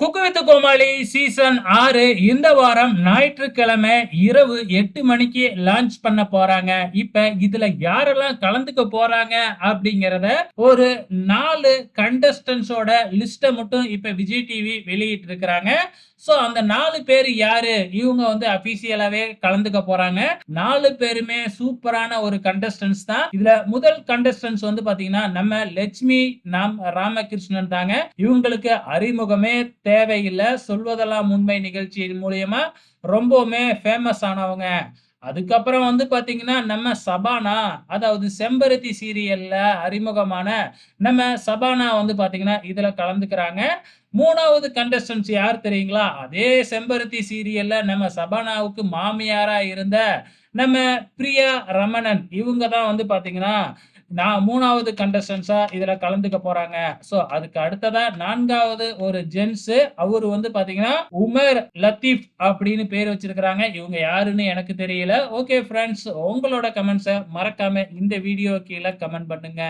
Cook with Comali season 6 இந்த வாரம் ஞாயிற்றுக்கிழமை இரவு 8 மணிக்கு லான்ச் பண்ண போறாங்க. இப்ப இதுல யாரெல்லாம் கலந்துக்க போறாங்க அப்படிங்கிறத ஒரு 4 கண்டஸ்டன்ஸோட லிஸ்ட மட்டும் இப்ப விஜய் டிவி வெளியிட்டு இருக்கிறாங்க. சோ அந்த 4 பேர் யாரு? இவங்க வந்து அபிஷியலாவே கலந்துக்க போறாங்க. 4 பேருமே சூப்பரான ஒரு கண்டஸ்டன்ஸ் தான். இதுல முதல் கண்டஸ்டன்ஸ் வந்து பாத்தீங்கன்னா நம்ம லட்சுமி ராமகிருஷ்ணன் தாங்க. இவங்களுக்கு அறிமுகமே தேவையில்லை. சொல்வதெல்லாம் உண்மை நிகழ்ச்சி மூலியமா ரொம்பவுமே ஃபேமஸ் ஆனவங்க. அதுக்கப்புறம் வந்து பாத்தீங்கன்னா நம்ம சபானா, அதாவது செம்பருத்தி சீரியல்ல அறிமுகமான நம்ம சபானா வந்து பாத்தீங்கன்னா இதுல கலந்துக்கிறாங்க. 3வது கண்டஸ்டன்ஸ் யார் தெரியுங்களா? அதே செம்பருத்தி சீரியல்ல நம்ம சபானாவுக்கு மாமியாரா இருந்த நம்ம பிரியா ரமணன். இவங்க தான் வந்து பாத்தீங்கன்னா 3வது கண்டஸ்டன்ஸா இதுல கலந்துக்க போறாங்க. சோ அதுக்கு அடுத்ததா 4வது ஒரு ஜென்ஸ். அவரு வந்து பாத்தீங்கன்னா உமர் லத்தீப் அப்படின்னு பேர் வச்சிருக்காங்க. இவங்க யாருன்னு எனக்கு தெரியல. ஓகே ஃபிரெண்ட்ஸ், உங்களோட கமெண்ட்ஸ மறக்காம இந்த வீடியோ கீழ கமெண்ட் பண்ணுங்க.